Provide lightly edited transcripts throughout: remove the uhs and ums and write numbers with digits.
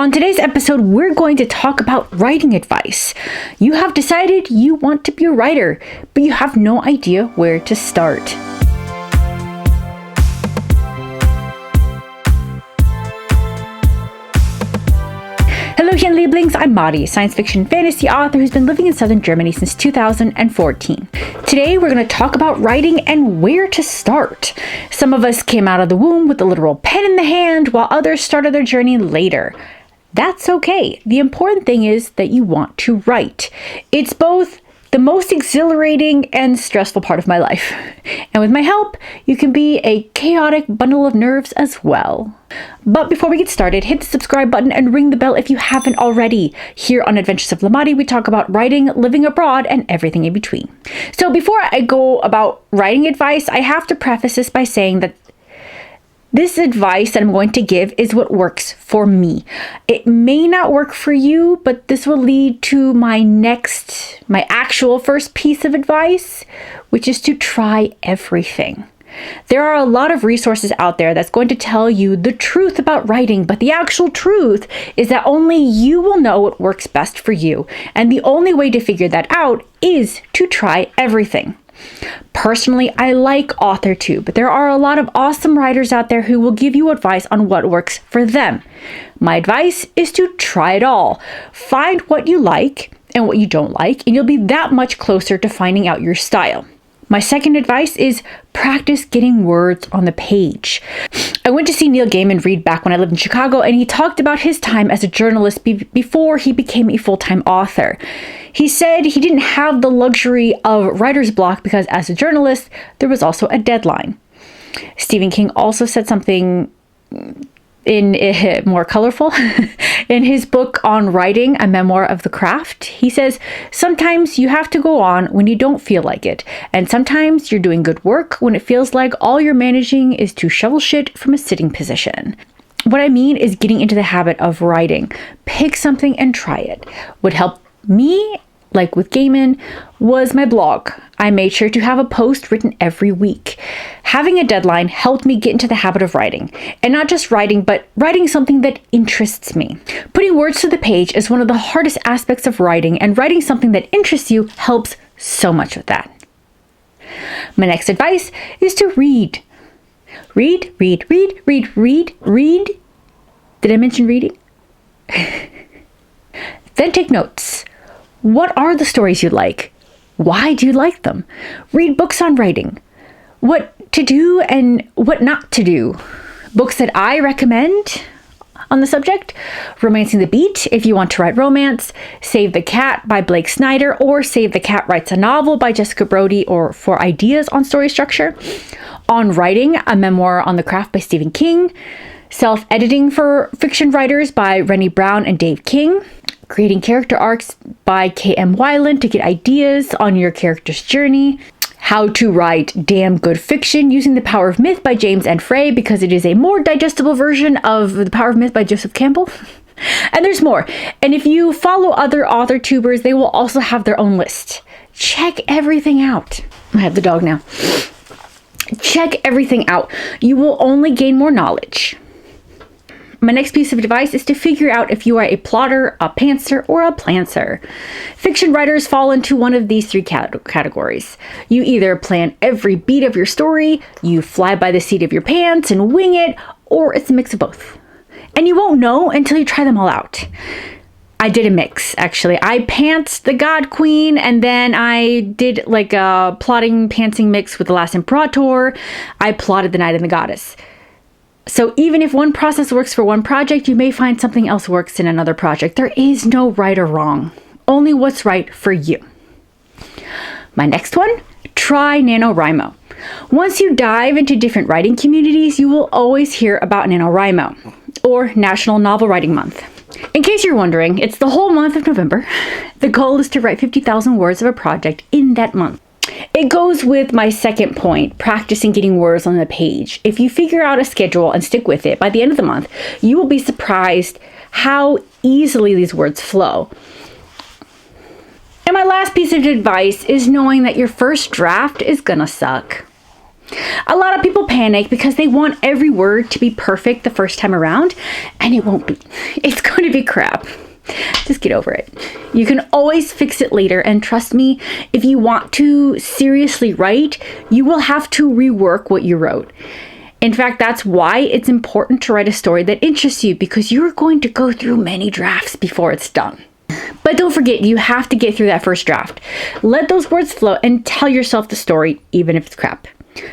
On today's episode, we're going to talk about writing advice. You have decided you want to be a writer, but you have no idea where to start. Hello, Jen Lieblings. I'm Mari, science fiction and fantasy author who's been living in southern Germany since 2014. Today, we're going to talk about writing and where to start. Some of us came out of the womb with a literal pen in the hand, while others started their journey later. That's okay. The important thing is that you want to write. It's both the most exhilarating and stressful part of my life. And with my help, you can be a chaotic bundle of nerves as well. But before we get started, hit the subscribe button and ring the bell if you haven't already. Here on Adventures of Lamari, we talk about writing, living abroad, and everything in between. So before I go about writing advice, I have to preface this by saying that this advice that I'm going to give is what works for me. It may not work for you, but this will lead to my actual first piece of advice, which is to try everything. There are a lot of resources out there that's going to tell you the truth about writing, but the actual truth is that only you will know what works best for you. And the only way to figure that out is to try everything. Personally, I like AuthorTube, but there are a lot of awesome writers out there who will give you advice on what works for them. My advice is to try it all. Find what you like and what you don't like, and you'll be that much closer to finding out your style. My second advice is practice getting words on the page. I went to see Neil Gaiman read back when I lived in Chicago, and he talked about his time as a journalist before he became a full-time author. He said he didn't have the luxury of writer's block because as a journalist, there was also a deadline. Stephen King also said something more colorful. In his book on writing, A Memoir of the Craft, he says, sometimes you have to go on when you don't feel like it. And sometimes you're doing good work when it feels like all you're managing is to shovel shit from a sitting position. What I mean is getting into the habit of writing. Pick something and try it. What helped me, like with Gaiman, was my blog. I made sure to have a post written every week. Having a deadline helped me get into the habit of writing. And not just writing, but writing something that interests me. Putting words to the page is one of the hardest aspects of writing, and writing something that interests you helps so much with that. My next advice is to read. Read. Did I mention reading? Then take notes. What are the stories you like? Why do you like them? Read books on writing. What to do and what not to do. Books that I recommend on the subject: Romancing the Beat, if you want to write romance; Save the Cat by Blake Snyder, or Save the Cat Writes a Novel by Jessica Brody, or for ideas on story structure; On Writing, A Memoir on the Craft by Stephen King; Self-Editing for Fiction Writers by Rennie Brown and Dave King; Creating Character Arcs by K.M. Weiland to get ideas on your character's journey; How to Write Damn Good Fiction Using the Power of Myth by James N. Frey, because it is a more digestible version of The Power of Myth by Joseph Campbell. And there's more. And if you follow other author tubers, they will also have their own list. Check everything out. I have the dog now. Check everything out. You will only gain more knowledge. My next piece of advice is to figure out if you are a plotter, a pantser, or a plantser. Fiction writers fall into one of these three categories. You either plan every beat of your story, you fly by the seat of your pants and wing it, or it's a mix of both. And you won't know until you try them all out. I did a mix, actually. I pantsed the God Queen, and then I did like a plotting pantsing mix with The Last Imperator. I plotted The Knight and the Goddess. So even if one process works for one project, you may find something else works in another project. There is no right or wrong, only what's right for you. My next one, try NaNoWriMo. Once you dive into different writing communities, you will always hear about NaNoWriMo, or National Novel Writing Month. In case you're wondering, it's the whole month of November. The goal is to write 50,000 words of a project in that month. It goes with my second point, practicing getting words on the page. If you figure out a schedule and stick with it, by the end of the month, you will be surprised how easily these words flow. And my last piece of advice is knowing that your first draft is gonna suck. A lot of people panic because they want every word to be perfect the first time around, and it won't be. It's going to be crap. Just get over it. You can always fix it later, and trust me, if you want to seriously write, you will have to rework what you wrote. In fact, that's why it's important to write a story that interests you, because you're going to go through many drafts before it's done. But don't forget, you have to get through that first draft. Let those words flow and tell yourself the story, even if it's crap.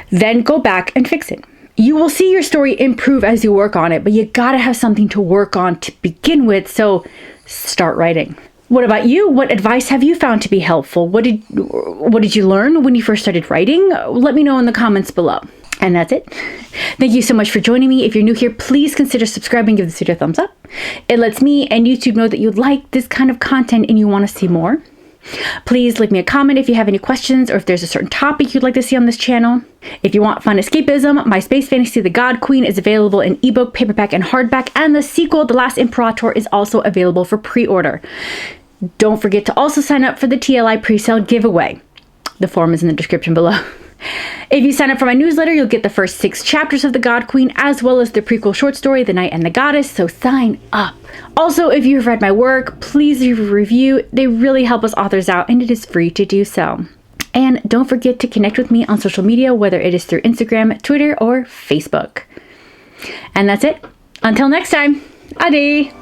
Then go back and fix it. You will see your story improve as you work on it, but you gotta have something to work on to begin with, so start writing. What about you? What advice have you found to be helpful? What did you learn when you first started writing? Let me know in the comments below. And that's it. Thank you so much for joining me. If you're new here, please consider subscribing, give this video a thumbs up. It lets me and YouTube know that you like this kind of content and you want to see more. Please leave me a comment if you have any questions or if there's a certain topic you'd like to see on this channel. If you want fun escapism, my space fantasy, The God Queen, is available in ebook, paperback, and hardback, and the sequel, The Last Imperator, is also available for pre-order. Don't forget to also sign up for the TLI pre-sale giveaway. The form is in the description below. If you sign up for my newsletter, you'll get the first 6 chapters of The God Queen, as well as the prequel short story, The Knight and the Goddess, so sign up. Also, if you've read my work, please leave a review. They really help us authors out, and it is free to do so. And don't forget to connect with me on social media, whether it is through Instagram, Twitter, or Facebook. And that's it. Until next time, ade!